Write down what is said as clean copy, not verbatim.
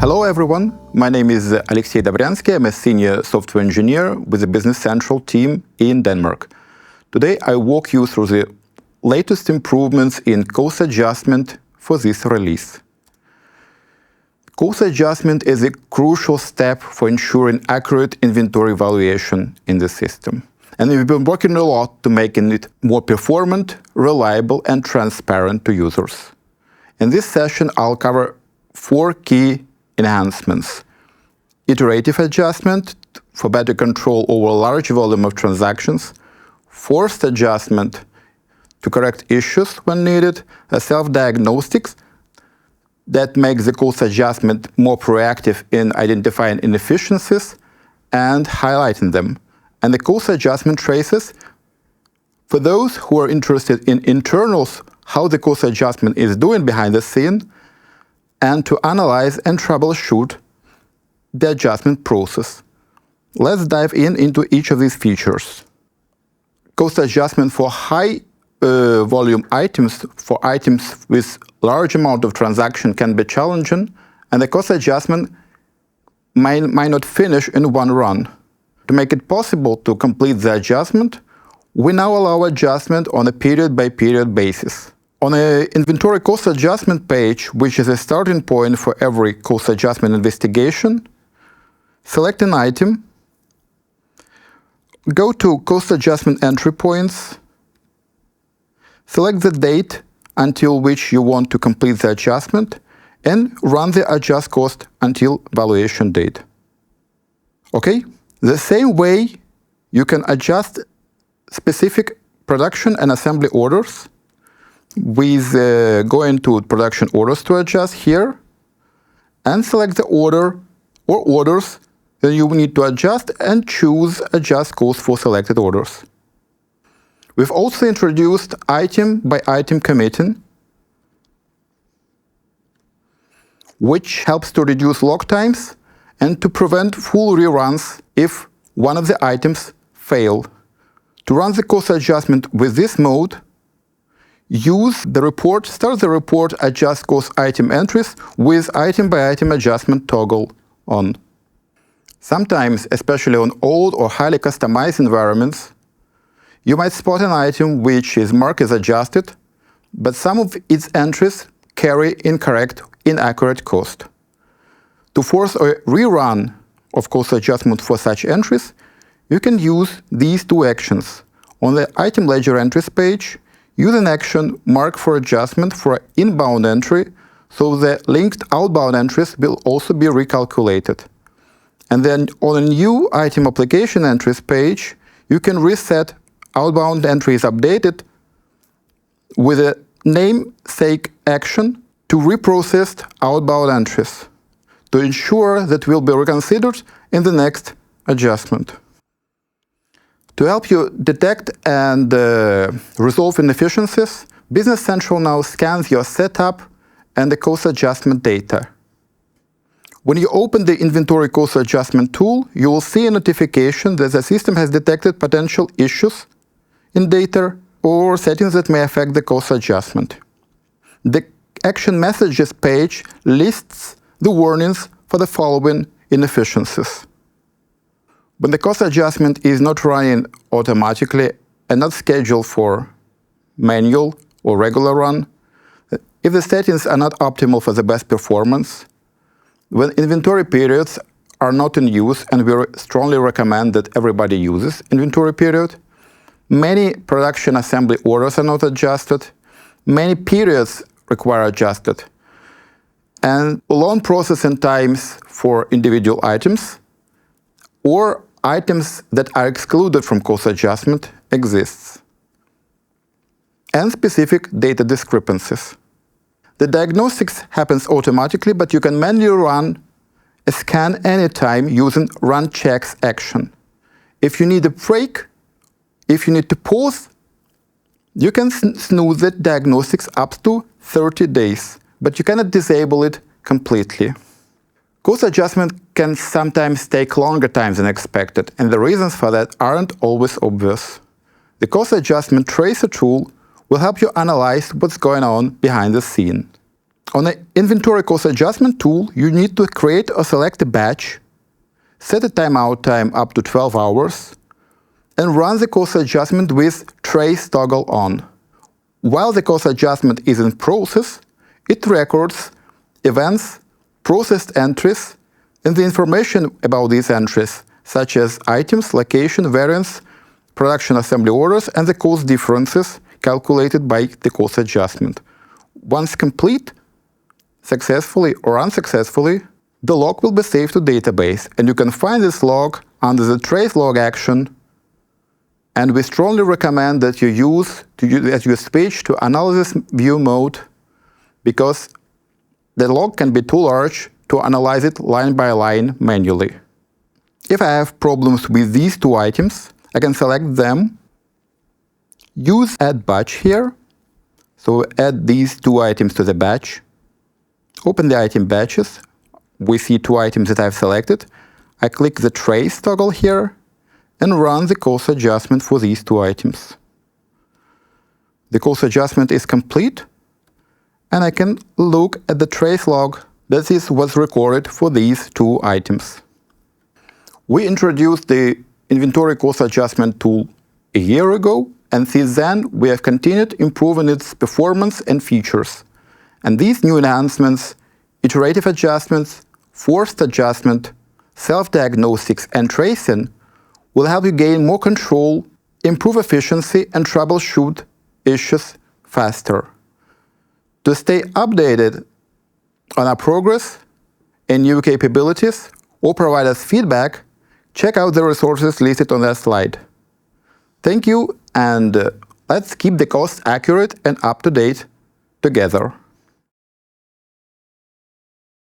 Hello everyone, my name is Alexey Dobryansky. I'm a senior software engineer with the Business Central team in Denmark. Today I walk you through the latest improvements in course adjustment for this release. Course adjustment is a crucial step for ensuring accurate inventory valuation in the system. And we've been working a lot to making it more performant, reliable, and transparent to users. In this session, I'll cover 4 key enhancements. Iterative adjustment for better control over a large volume of transactions, forced adjustment to correct issues when needed, a self-diagnostics that makes the course adjustment more proactive in identifying inefficiencies and highlighting them, and the course adjustment traces for those who are interested in internals, how the course adjustment is doing behind the scene, and to analyze and troubleshoot the adjustment process. Let's dive into each of these features. Cost adjustment for high volume items, for items with large amount of transaction, can be challenging, and the cost adjustment might not finish in one run. To make it possible to complete the adjustment, we now allow adjustment on a period-by-period basis. On an inventory cost adjustment page, which is a starting point for every cost adjustment investigation, select an item, go to cost adjustment entry points, select the date until which you want to complete the adjustment, and run the adjust cost until valuation date. Okay? The same way you can adjust specific production and assembly orders with going to production orders to adjust here and select the order or orders that you need to adjust and choose adjust cost for selected orders. We've also introduced item by item committing, which helps to reduce log times and to prevent full reruns if one of the items fail. To run the cost adjustment with this mode, start the report adjust cost item entries with item by item adjustment toggle on. Sometimes, especially on old or highly customized environments, you might spot an item which is marked as adjusted, but some of its entries carry incorrect, inaccurate cost. To force a rerun of cost adjustment for such entries, you can use these 2 actions. On the item ledger entries page, use an action mark for adjustment for an inbound entry, so the linked outbound entries will also be recalculated. And then on a new item application entries page, you can reset outbound entries updated with a namesake action to reprocessed outbound entries to ensure that will be reconsidered in the next adjustment. To help you detect and resolve inefficiencies, Business Central now scans your setup and the cost adjustment data. When you open the Inventory Cost Adjustment tool, you will see a notification that the system has detected potential issues in data or settings that may affect the cost adjustment. The Action Messages page lists the warnings for the following inefficiencies. When the cost adjustment is not running automatically and not scheduled for manual or regular run, if the settings are not optimal for the best performance, when inventory periods are not in use, and we strongly recommend that everybody uses inventory period, many production assembly orders are not adjusted, many periods require adjusted, and long processing times for individual items or items that are excluded from cost adjustment exists, and specific data discrepancies. The diagnostics happens automatically, but you can manually run a scan anytime using run checks action. If you need a break, if you need to pause, you can snooze the diagnostics up to 30 days, but you cannot disable it completely. Cost adjustment can sometimes take longer time than expected, and the reasons for that aren't always obvious. The cost adjustment tracer tool will help you analyze what's going on behind the scene. On the inventory cost adjustment tool, you need to create or select a batch, set a timeout time up to 12 hours, and run the cost adjustment with trace toggle on. While the cost adjustment is in process, it records events, processed entries, and the information about these entries, such as items, location, variance, production assembly orders, and the cost differences calculated by the cost adjustment. Once complete, successfully or unsuccessfully, the log will be saved to database, and you can find this log under the trace log action. And we strongly recommend that you use page to analysis view mode, because the log can be too large to analyze it line by line manually. If I have problems with these two items, I can select them, use Add Batch here, so add these two items to the batch, open the item batches, we see two items that I've selected, I click the Trace toggle here, and run the cost adjustment for these two items. The cost adjustment is complete, and I can look at the trace log that was recorded for these two items. We introduced the inventory cost adjustment tool a year ago, and since then we have continued improving its performance and features. And these new enhancements, iterative adjustments, forced adjustment, self-diagnostics, and tracing, will help you gain more control, improve efficiency, and troubleshoot issues faster. To stay updated on our progress and new capabilities, or provide us feedback, check out the resources listed on that slide. Thank you, and let's keep the costs accurate and up to date together.